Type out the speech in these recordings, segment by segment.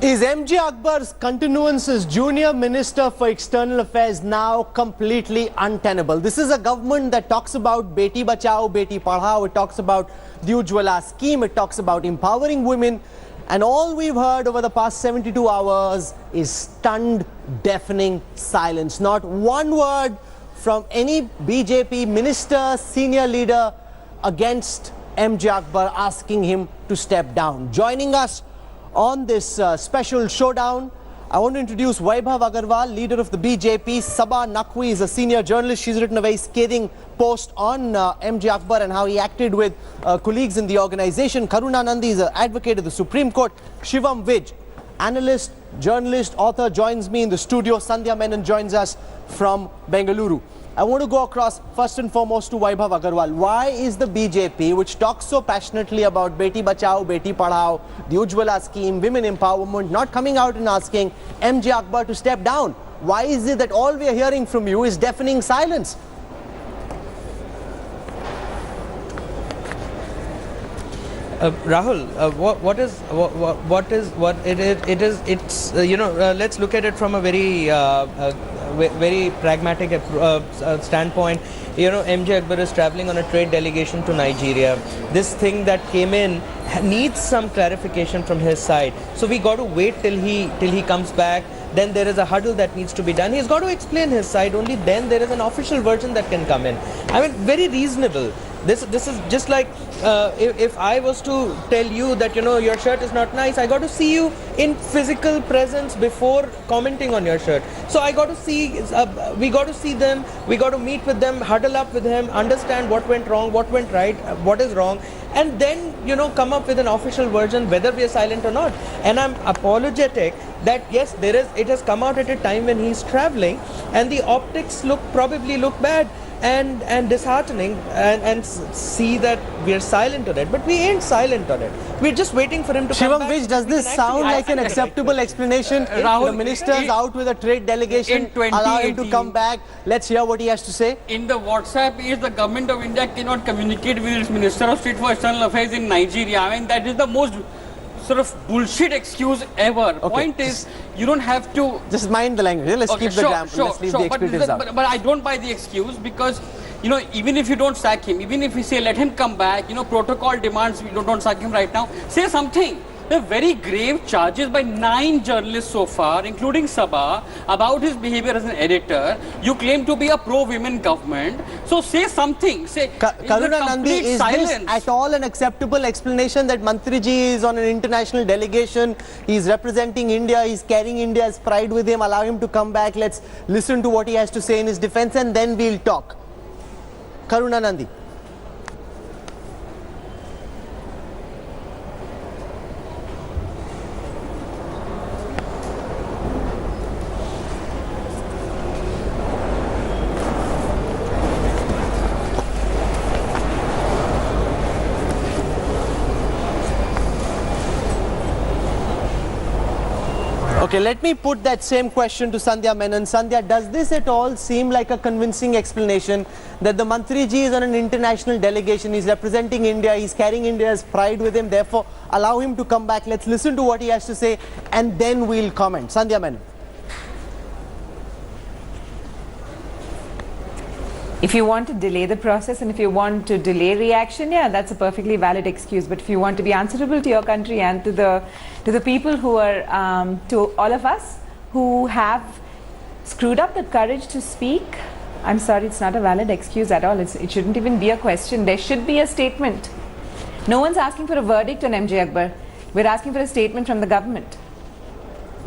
Is MJ Akbar's continuance as Junior Minister for External Affairs now completely untenable? This is a government that talks about Beti Bachao, Beti Padhao, it talks about the Ujjwala scheme, it talks about empowering women, and all we've heard over the past 72 hours is stunned, deafening silence. Not one word from any BJP minister, senior leader against MJ Akbar, asking him to step down. Joining us on this special showdown, I want to introduce Vaibhav Aggarwal, leader of the BJP. Sabah Naqvi is a senior journalist. She's written a very scathing post on MJ Akbar and how he acted with colleagues in the organization. Karuna Nandi is an advocate of the Supreme Court. Shivam Vij, analyst, journalist, author, joins me in the studio. Sandhya Menon joins us from Bengaluru. I want to go across first and foremost to Vaibhav Aggarwal. Why is the BJP, which talks so passionately about Beti Bachao, Beti Padhao, the Ujjwala scheme, women empowerment, not coming out and asking MJ Akbar to step down? Why is it that all we are hearing from you is deafening silence? Rahul, let's look at it from a very pragmatic standpoint. MJ Akbar is traveling on a trade delegation to Nigeria. This thing that came in needs some clarification from his side. So we got to wait till he comes back. Then there is a huddle that needs to be done. He's got to explain his side. Only then there is an official version that can come in. I mean, very reasonable. This is just like if I was to tell you that your shirt is not nice, I got to see you in physical presence before commenting on your shirt. So I got to see, we got to see them, we got to meet with them, huddle up with him, understand what went wrong, what went right, what is wrong, and then come up with an official version whether we are silent or not. And I'm apologetic that yes, it has come out at a time when he's traveling, and the optics probably look bad and disheartening, and see that we are silent on it, but we ain't silent on it. We're just waiting for him to come back. Shivam, does this sound like an acceptable explanation? Rahul, the minister's out with a trade delegation, allow him to come back. Let's hear what he has to say. In the WhatsApp is the government of India cannot communicate with its Minister of State for External Affairs in Nigeria. I mean, that is the most sort of bullshit excuse ever. Okay. Point is, you don't have to... Just mind the language. Let's keep the grammar. Let's leave the expletives out. But I don't buy the excuse because, even if you don't sack him, even if you say let him come back, protocol demands we don't sack him right now, say something. There are very grave charges by 9 journalists so far, including Sabah, about his behavior as an editor. You claim to be a pro-women government. So say something. Say, Karuna Nandi, is this at all an acceptable explanation that Mantriji is on an international delegation, he's representing India, he's carrying India's pride with him, allow him to come back, let's listen to what he has to say in his defense and then we'll talk. Karuna Nandi. Okay, let me put that same question to Sandhya Menon. Sandhya, does this at all seem like a convincing explanation that the Mantriji is on an international delegation, he's representing India, he's carrying India's pride with him, therefore allow him to come back, let's listen to what he has to say and then we'll comment. Sandhya Menon. If you want to delay the process and if you want to delay reaction, yeah, that's a perfectly valid excuse. But if you want to be answerable to your country and to the people who are, to all of us who have screwed up the courage to speak, I'm sorry, it's not a valid excuse at all. It shouldn't even be a question. There should be a statement. No one's asking for a verdict on MJ Akbar. We're asking for a statement from the government.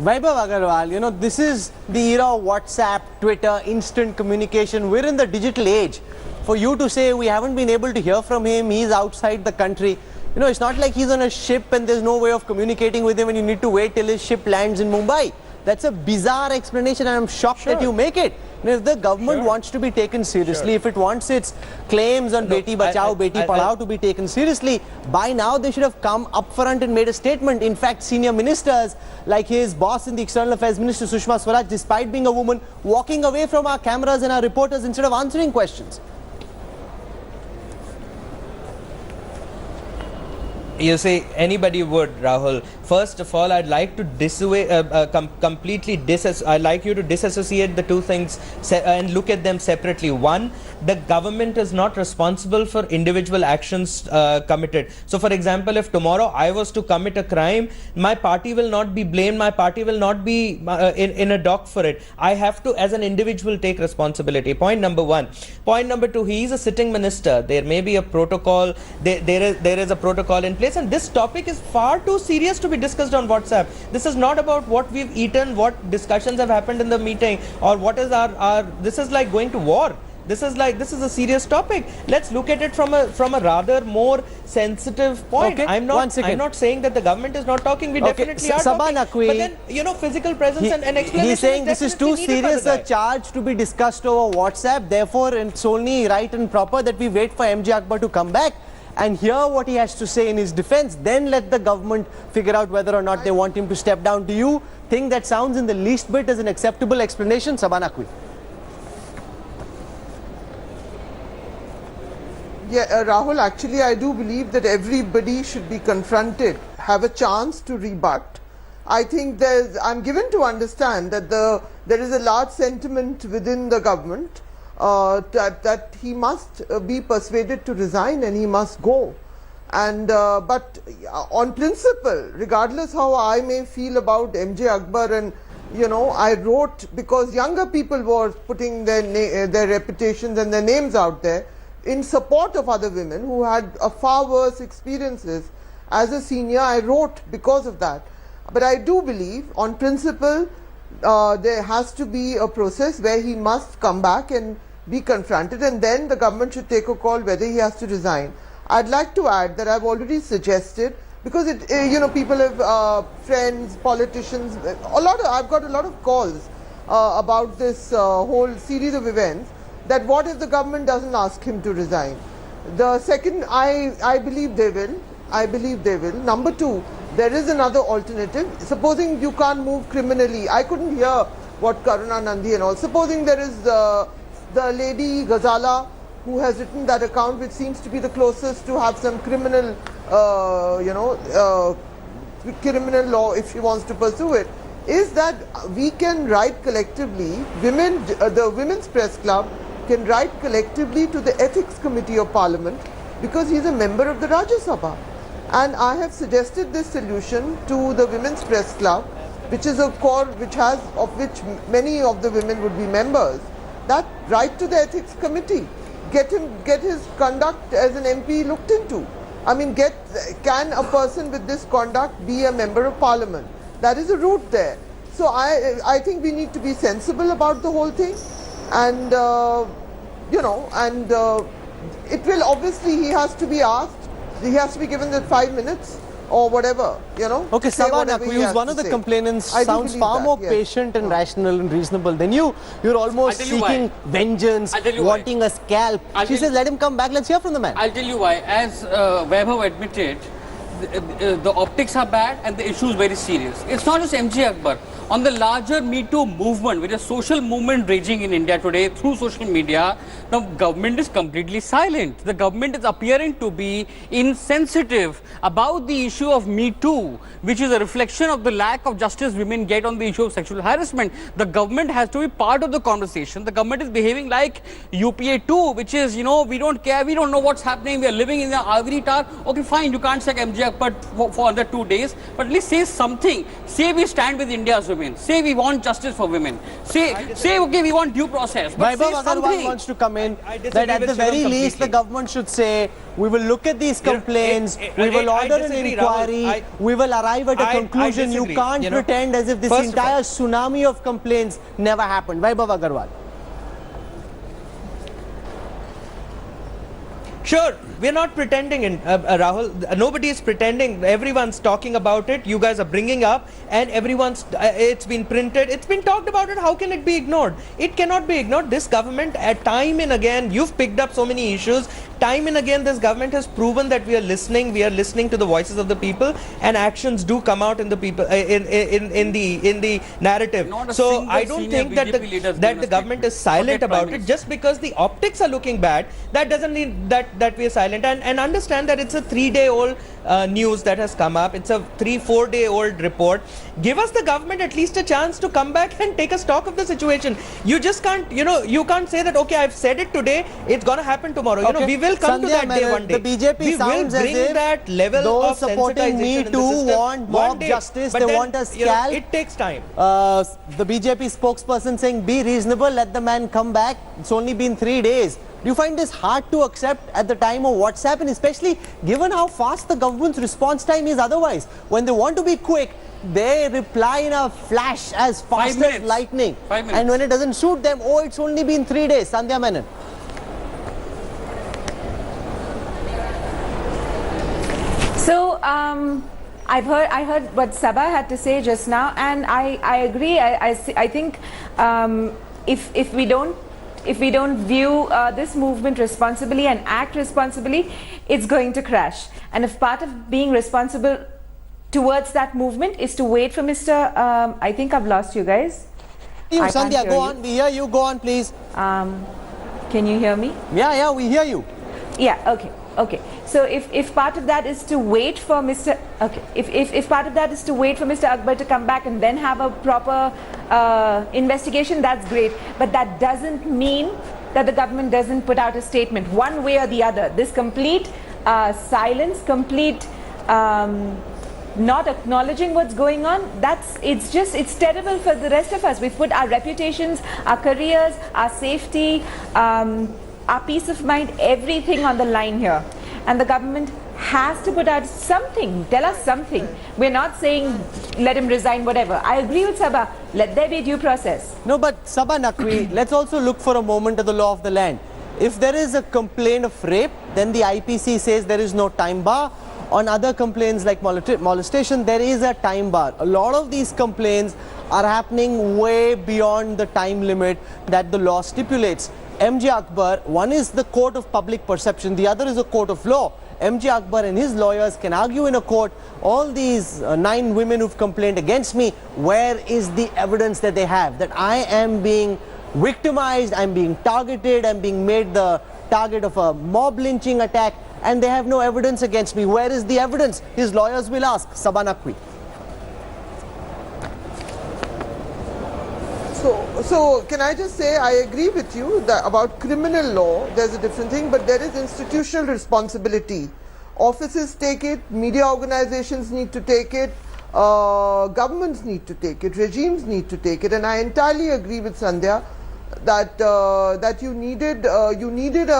Vaibhav Aggarwal, this is the era of WhatsApp, Twitter, instant communication. We're in the digital age. For you to say we haven't been able to hear from him, he's outside the country. It's not like he's on a ship and there's no way of communicating with him and you need to wait till his ship lands in Mumbai. That's a bizarre explanation and I'm shocked that you make it. If the government wants to be taken seriously, if it wants its claims on Beti Bachao, Beti Padhao to be taken seriously, by now they should have come up front and made a statement. In fact, senior ministers like his boss in the External Affairs Minister Sushma Swaraj, despite being a woman, walking away from our cameras and our reporters instead of answering questions. You say anybody would, Rahul. First of all, I'd like to I'd like you to disassociate the two things and look at them separately. One, the government is not responsible for individual actions committed. So, for example, if tomorrow I was to commit a crime, my party will not be blamed. My party will not be in a dock for it. I have to, as an individual, take responsibility. Point number one. Point number two, he is a sitting minister. There may be a protocol. There is a protocol in place, and this topic is far too serious to be discussed on WhatsApp. This is not about what we've eaten, what discussions have happened in the meeting, or what is our this is like going to war. This is a serious topic. Let's look at it from a rather more sensitive point. Okay, I'm not saying that the government is not talking. We definitely are talking. But then, physical presence and explanation. He's saying this is too serious a charge to be discussed over WhatsApp. Therefore, it's only right and proper that we wait for MJ Akbar to come back and hear what he has to say in his defense. Then let the government figure out whether or not they want him to step down. Do you think that sounds in the least bit as an acceptable explanation, Saban Naqvi? Yeah, Rahul, actually I do believe that everybody should be confronted, have a chance to rebut. I think I'm given to understand that there is a large sentiment within the government that he must be persuaded to resign and he must go. And but on principle, regardless how I may feel about MJ Akbar, and I wrote because younger people were putting their reputations and their names out there in support of other women who had far worse experiences. As a senior, I wrote because of that. But I do believe, on principle, there has to be a process where he must come back and be confronted, and then the government should take a call whether he has to resign. I'd like to add that I've already suggested, because people have friends, politicians, I've got a lot of calls about this whole series of events, that what if the government doesn't ask him to resign? The second, I believe they will. I believe they will. Number two, there is another alternative. Supposing you can't move criminally, I couldn't hear what Karuna Nandi and all. Supposing there is the lady Ghazala who has written that account, which seems to be the closest to have some criminal, criminal law if she wants to pursue it, is that we can write collectively, the Women's Press Club can write collectively to the Ethics Committee of Parliament, because he is a member of the Rajya Sabha. And I have suggested this solution to the Women's Press Club, which is a core of which many of the women would be members. That write to the Ethics Committee, get his conduct as an MP looked into. I mean, can a person with this conduct be a member of Parliament? That is a route there. So I think we need to be sensible about the whole thing, and it will obviously, he has to be asked, he has to be given the 5 minutes or whatever, Okay, Saban Naqvi, one of the complainants, sounds far more patient and rational and reasonable than you. You're almost seeking vengeance, wanting a scalp. She says, let him come back, let's hear from the man. I'll tell you why. As Vaibhav admitted, the optics are bad and the issue is very serious. It's not just MJ Akbar. On the larger Me Too movement, which is a social movement raging in India today through social media, the government is completely silent. The government is appearing to be insensitive about the issue of Me Too, which is a reflection of the lack of justice women get on the issue of sexual harassment. The government has to be part of the conversation. The government is behaving like UPA 2, which is, we don't care, we don't know what's happening, we are living in the ivory tower. Okay, fine, you can't sack MJ Akbar for another 2 days, but at least say something. Say we stand with India's women. Say we want justice for women. Say okay, we want due process. But Vaibhav Aggarwal wants to come in, that at the very least the government should say, we will look at these complaints, we will order an inquiry, we will arrive at a conclusion. You can't pretend as if this entire tsunami of complaints never happened. Vaibhav Aggarwal. Sure, we're not pretending, Rahul. Nobody is pretending. Everyone's talking about it. You guys are bringing up, and it's been printed. It's been talked about it. How can it be ignored? It cannot be ignored. This government, at time and again, you've picked up so many issues. time and again this government has proven that we are listening to the voices of the people, and actions do come out in the people in the narrative. So I don't think that the government is silent about it. Just because the optics are looking bad, that doesn't mean that we are silent. And understand that it's a 3-day-old news that has come up. It's a 3-4-day-old report. Give us, the government, at least a chance to come back and take a stock of the situation. You just can't, you can't say that, okay, I've said it today, it's going to happen tomorrow. Okay. We will come to that day one day. The BJP we sounds will bring as if that level those of supporting Me Too want mob justice, they want a scalp. It takes time. The BJP spokesperson saying, be reasonable, let the man come back. It's only been 3 days. Do you find this hard to accept at the time of WhatsApp, and especially given how fast the government's response time is otherwise? When they want to be quick, they reply in a flash as fast as lightning. 5 minutes. And when it doesn't suit them, oh, it's only been 3 days. Sandhya Menon. So I heard what Sabha had to say just now, and I agree. I think if we don't view this movement responsibly and act responsibly, it's going to crash. And if part of being responsible towards that movement is to wait for Mr. I think I've lost you guys. Sandhya, go on. We hear you. Go on, please. Can you hear me? Yeah, we hear you. Yeah, okay. So if part of that is to wait for Mr. If part of that is to wait for Mr. Akbar to come back and then have a proper investigation, that's great. But that doesn't mean that the government doesn't put out a statement one way or the other. This complete silence, complete not acknowledging what's going on, it's terrible for the rest of us. We've put our reputations, our careers, our safety, our peace of mind, everything on the line here. And the government has to put out something, tell us something. We're not saying let him resign, whatever. I agree with Sabha, let there be due process. No, but Sabha Naqvi, let's also look for a moment at the law of the land. If there is a complaint of rape, then the IPC says there is no time bar. On other complaints like molestation, there is a time bar. A lot of these complaints are happening way beyond the time limit that the law stipulates. MJ Akbar, one is the court of public perception, the other is a court of law. MJ Akbar and his lawyers can argue in a court, all these 9 women who've complained against me, where is the evidence that they have? That I am being victimized, I'm being targeted, I'm being made the target of a mob lynching attack, and they have no evidence against me. Where is the evidence? His lawyers will ask. Sabha Naqvi. So can I just say, I agree with you that about criminal law, there's a different thing, but there is institutional responsibility. Offices take it, media organizations need to take it, governments need to take it, regimes need to take it, and I entirely agree with Sandhya that you needed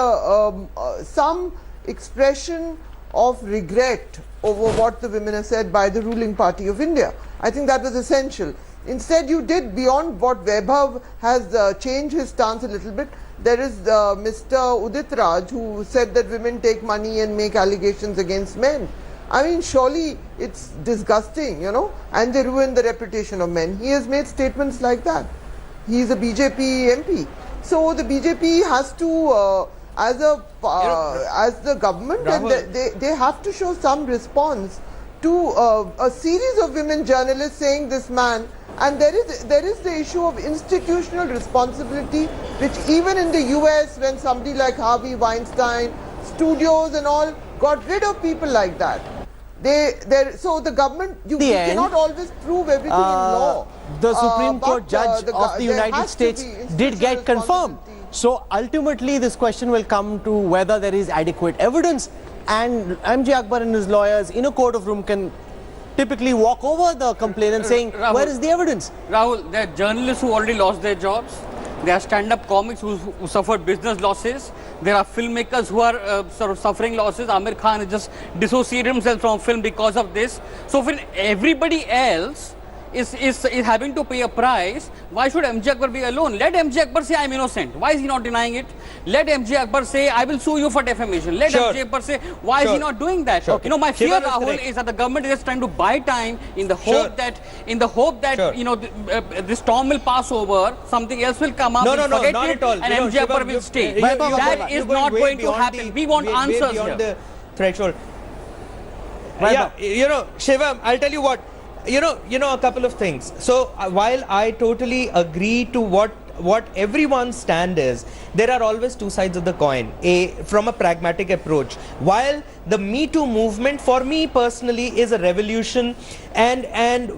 some expression of regret over what the women have said by the ruling party of India. I think that was essential. Instead, you did beyond what Vaibhav has changed his stance a little bit. There is Mr. Udit Raj, who said that women take money and make allegations against men. I mean, surely it's disgusting, and they ruin the reputation of men. He has made statements like that. He is a BJP MP. So the BJP has to, as the government, and they have to show some response to a series of women journalists saying this man. And there is the issue of institutional responsibility, which even in the US, when somebody like Harvey Weinstein, studios and all got rid of people like that. So the government, you cannot always prove everything in law. The Supreme Court judge of the United States did get confirmed. So ultimately this question will come to whether there is adequate evidence, and MJ Akbar and his lawyers in a court of room can typically walk over the complainant saying, Rahul, where is the evidence? Rahul, there are journalists who already lost their jobs. There are stand-up comics who suffered business losses. There are filmmakers who are sort of suffering losses. Amir Khan has just dissociated himself from film because of this. So for everybody else, is having to pay a price, why should MJ Akbar be alone? Let MJ Akbar say I'm innocent. Why is he not denying it? Let MJ Akbar say I will sue you for defamation. Let MJ Akbar say why is he not doing that? You know, my fear, Rahul, is that the government is just trying to buy time in the hope that you know this storm will pass over, something else will come up, no, forget not it, at all. and MJ Akbar will stay. That is not going to happen. We want answers beyond here. the threshold. Yeah, you know, Shivam, I'll tell you what. You know a couple of things. So while I totally agree to what everyone's stand is, there are always two sides of the coin. From a pragmatic approach, while the Me Too movement for me personally is a revolution, and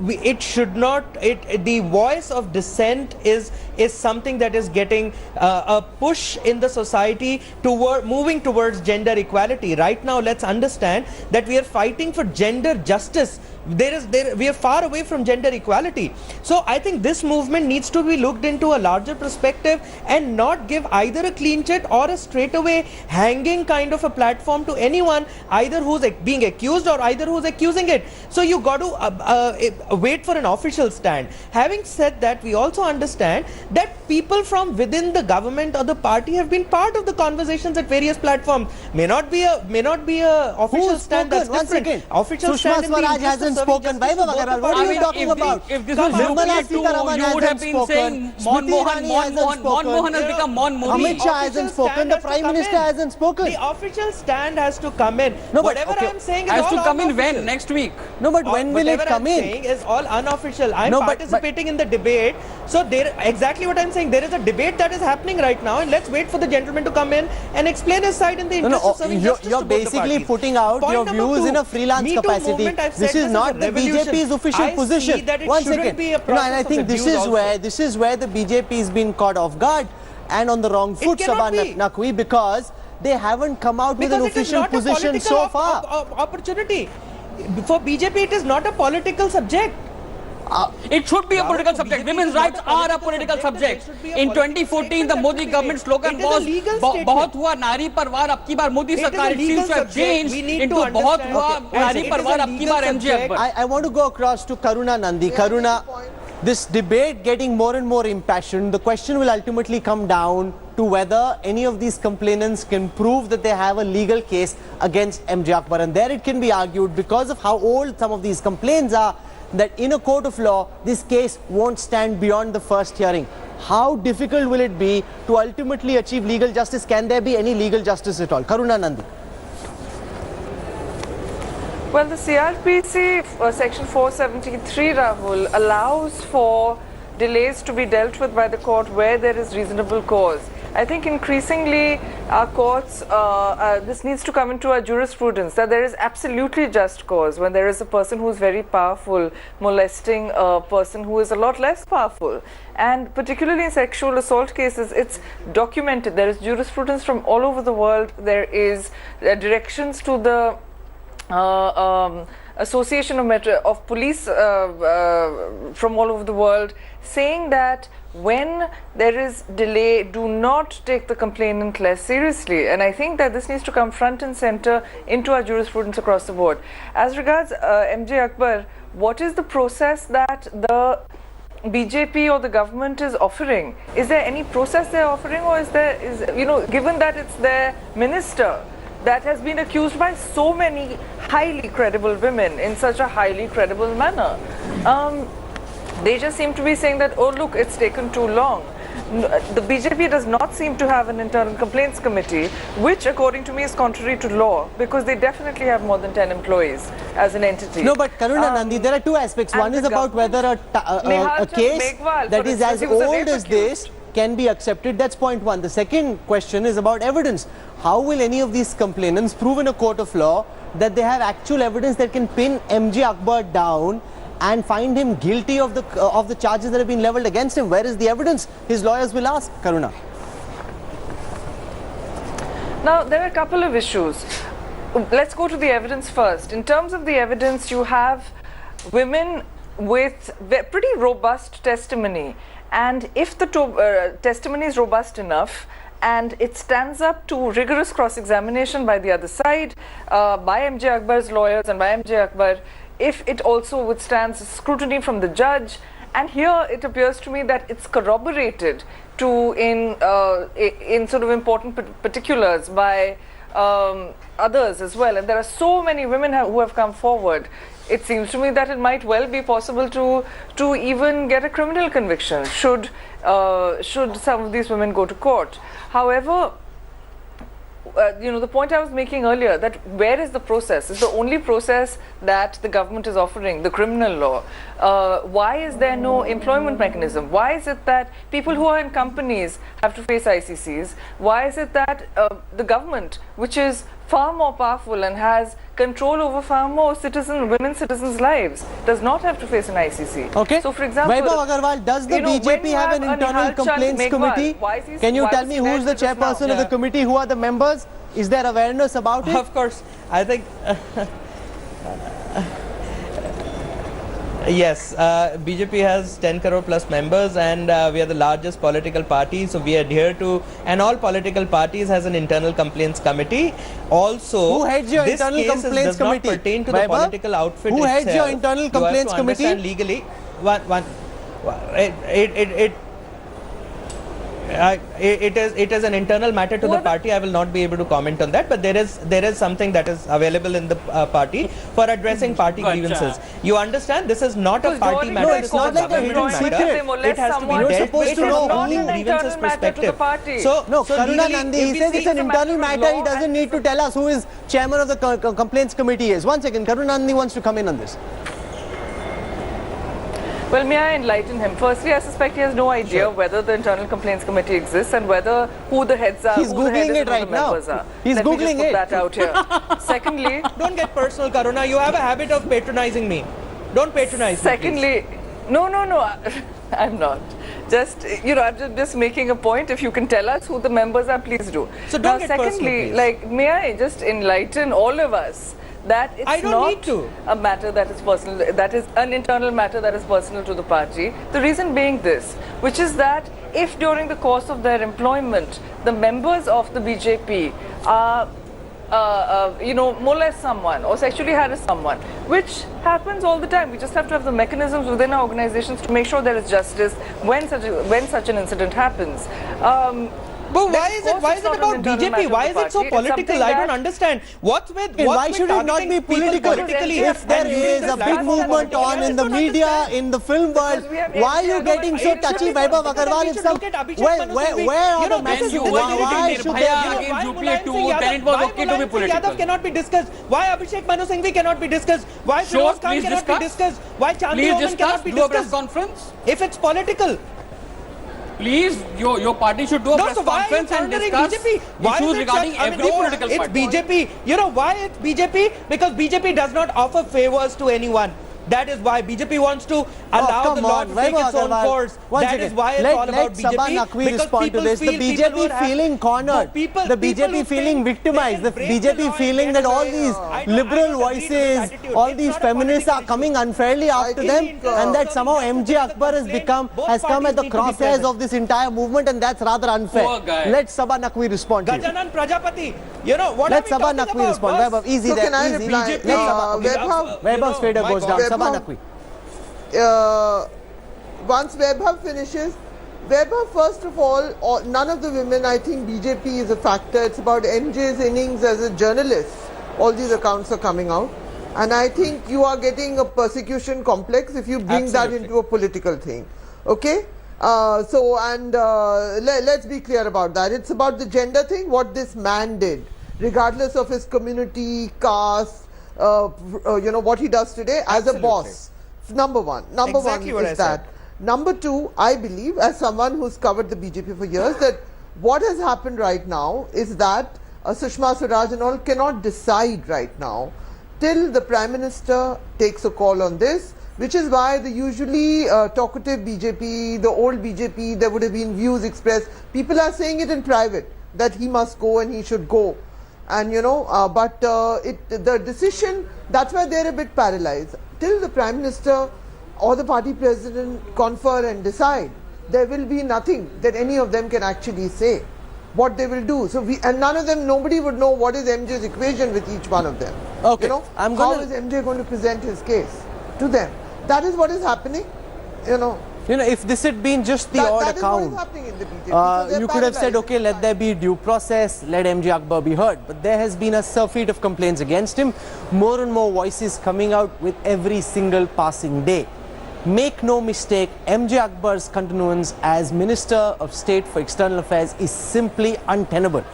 it should not, the voice of dissent is something that is getting a push in the society toward moving towards gender equality. Right now, let's understand that we are fighting for gender justice. We are far away from gender equality. So I think this movement needs to be looked into a larger perspective and not give either a clean chit or a straightaway hanging kind of a platform to anyone, either who's being accused or either who's accusing it. So you got to wait for an official stand. Having said that, we also understand that people from within the government or the party have been part of the conversations at various platforms. May not be a official stand. That's different. Official stand Swaraj hasn't spoken. Vaibhav, what are you talking about? If this was UP too, you would have been saying Mohan has become Mon Mohi. Amit Shah hasn't spoken. The Prime Minister hasn't spoken. The official stand has to come in. No, whatever I'm saying is has all to come in unofficial. when? Next week. No, but when will it come in? Whatever I'm saying is all unofficial. I'm No, but- participating in the debate. So there, exactly what I'm saying. There is a debate that is happening right now, and let's wait for the gentleman to come in and explain his side in the interest of serving justice You're to both the basically parties. putting out Point your number views two, in a freelance Me Too capacity. movement, I've This said is not a the revolution. BJP's official I see position. that it One shouldn't second. be a And I process think of this abuse is where the BJP has been caught off guard and on the wrong foot, cannot Sabha be. Naqvi, because they haven't come out with an official position so far. Opportunity. For BJP, it is not a political subject. It should be a political for subject. BJP Women's is not rights a are a political political subject. subject. There should be a In political 2014, the statement Modi that government should be slogan made. It is a was legal statement. "बहुत हुआ नारी परवार, अब की बार Modi It is a सरकार." It legal seems to have subject. changed We need into to "बहुत understand. हुआ Okay. नारी It is a परवार, अब की legal bar MJ subject. Akbar." I want to go across to Karuna Nandi. Karuna, this debate getting more and more impassioned. The question will ultimately come down to whether any of these complainants can prove that they have a legal case against MJ Akbar. And there it can be argued, because of how old some of these complaints are, that in a court of law, this case won't stand beyond the first hearing. How difficult will it be to ultimately achieve legal justice? Can there be any legal justice at all? Karuna Nandi. Well, the CRPC section 473, Rahul, allows for delays to be dealt with by the court where there is reasonable cause. I think increasingly our courts, this needs to come into our jurisprudence, that there is absolutely just cause when there is a person who is very powerful molesting a person who is a lot less powerful. And particularly in sexual assault cases, it's documented. There is jurisprudence from all over the world. There is directions to the Association of Police from all over the world, saying that when there is delay, do not take the complainant less seriously. And I think that this needs to come front and center into our jurisprudence across the board. As regards MJ Akbar, what is the process that the BJP or the government is offering? Is there any process they're offering, or is given that it's their minister that has been accused by so many highly credible women in such a highly credible manner, they just seem to be saying that, oh look, it's taken too long. The BJP does not seem to have an internal complaints committee, which according to me is contrary to law, because they definitely have more than 10 employees as an entity. No, but Karuna Nandi, there are two aspects. One is about whether a case that is as old as this can be accepted. That's point one. The second question is about evidence. How will any of these complainants prove in a court of law that they have actual evidence that can pin MJ Akbar down and find him guilty of the charges that have been leveled against him? Where is the evidence? His lawyers will ask. Karuna. Now, there are a couple of issues. Let's go to the evidence first. In terms of the evidence, you have women with pretty robust testimony. And if the testimony is robust enough and it stands up to rigorous cross-examination by the other side, by MJ Akbar's lawyers and by MJ Akbar, if it also withstands scrutiny from the judge. And here it appears to me that it's corroborated to in sort of important particulars by others as well. And there are so many women who have come forward. It seems to me that it might well be possible to even get a criminal conviction should some of these women go to court. However, the point I was making earlier, that where is the process? It's the only process that the government is offering, the criminal law. Why is there no employment mechanism? Why is it that people who are in companies have to face ICCs? Why is it that the government, which is far more powerful and has control over far more women citizens' lives, does not have to face an ICC? Okay. So, for example, Vaibhav Aggarwal, does the BJP have an internal complaints committee? Can you tell me who is the chairperson of the committee? Who are the members? Is there awareness about it? Of course. I think yes, BJP has 10 crore plus members, and we are the largest political party, so we adhere to, and all political parties has an internal complaints committee. Also, who heads your internal complaints committee? Does not pertain to the political outfit Who heads your internal complaints committee? You have to understand legally, it is an internal matter to the party. I will not be able to comment on that, but there is something that is available in the party for addressing party grievances. You understand, this is not a party matter. No, it's not like a hidden secret. It has to be dealt with from only grievances perspective. So Karuna Nandi, he says it's an internal matter. He doesn't need to tell us who is chairman of the complaints committee is. One second, Karuna Nandi wants to come in on this. Well, may I enlighten him? Firstly, I suspect he has no idea whether the internal complaints committee exists and who the heads are. He's googling it right now. He's googling it. Let me just put that out here. Secondly, don't get personal, Karuna. You have a habit of patronizing me. Don't patronize me. Secondly, no, I'm not. Just I'm just making a point. If you can tell us who the members are, please do. So don't get secondly, personal, may I just enlighten all of us that it's not a matter that is personal, that is an internal matter that is personal to the party. The reason being this, which is that if during the course of their employment, the members of the BJP are, molest someone or sexually harass someone, which happens all the time. We just have to have the mechanisms within our organizations to make sure there is justice when such an incident happens. But why is it about BJP? Why is it so political? I don't understand. Why should it not be political? If there is a big movement on in the media, in the film world, why are you getting so touchy, Vaibhav Aggarwal? Where are the messages? Why should then it was okay to be political. Yadav cannot be discussed. Why Abhishek Manu Singhvi cannot be discussed? Why Firoz Khan cannot be discussed? Why Chandni Oman cannot be discussed? Conference? If it's political. Please, your party should do a press conference and discuss issues regarding every political party. It's BJP. You know why it's BJP? Because BJP does not offer favors to anyone. That is why BJP wants to allow the law to take its own course. That is why it's all about BJP. Respond to this. The BJP feeling cornered, the BJP feeling victimized, the BJP feeling that all these liberal voices, all these feminists are coming unfairly after them, and that somehow MJ Akbar has come at the crosshairs of this entire movement, and that's rather unfair. Let Sabha Naqvi respond to you. Gajanan Prajapati, what Let Sabha Naqvi respond. Vaibhav, easy so there. Can I reply? Vaibhav's fader goes down. Sabha Naqvi. Once Vaibhav finishes, Vaibhav, first of all, none of the women, I think BJP is a factor. It's about MJ's innings as a journalist. All these accounts are coming out. And I think you are getting a persecution complex if you bring that into a political thing. Okay? Let's be clear about that. It's about the gender thing, what this man did, regardless of his community, caste, what he does today as a boss. Number one. Number one is that. Number two, I believe, as someone who's covered the BJP for years, that what has happened right now is that Sushma Swaraj and all cannot decide right now till the Prime Minister takes a call on this, which is why the usually talkative BJP, the old BJP, there would have been views expressed. People are saying it in private, that he must go and he should go. And the decision, that's why they're a bit paralyzed. Till the Prime Minister or the party president confer and decide, there will be nothing that any of them can actually say what they will do. So none of them, nobody would know what is MJ's equation with each one of them. Okay, You know, I'm how gonna- is MJ going to present his case to them? That is what is happening. You know, if this had been just the odd that is what is account, happening in the BJP. So they're you could have said, paralyzed. okay, let there be due process, let MJ Akbar be heard. But there has been a surfeit of complaints against him. More and more voices coming out with every single passing day. Make no mistake, MJ Akbar's continuance as Minister of State for External Affairs is simply untenable.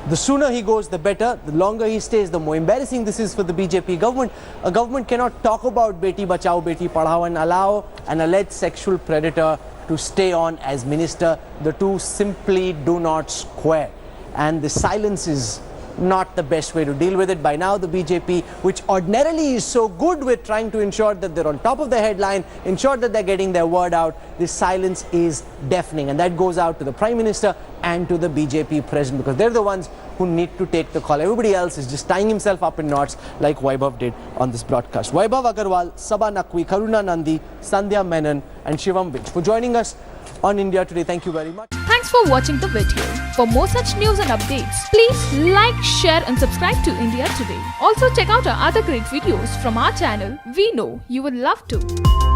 The sooner he goes, the better. The longer he stays, the more embarrassing this is for the BJP government. A government cannot talk about Beti Bachao, Beti Padhao and allow an alleged sexual predator to stay on as minister. The two simply do not square. And the silence is not the best way to deal with it. By now, the BJP, which ordinarily is so good with trying to ensure that they're on top of the headline, ensure that they're getting their word out, this silence is deafening. And that goes out to the Prime Minister and to the BJP President, because they're the ones who need to take the call. Everybody else is just tying himself up in knots like Vaibhav did on this broadcast. Vaibhav, Aggarwal, Sabha Naqvi, Karuna Nandi, Sandhya Menon and Shivam Vij for joining us on India Today. Thank you very much. Thanks for watching the video. For more such news and updates, please like, share and subscribe to India Today. Also check out our other great videos from our channel. We know you will love to.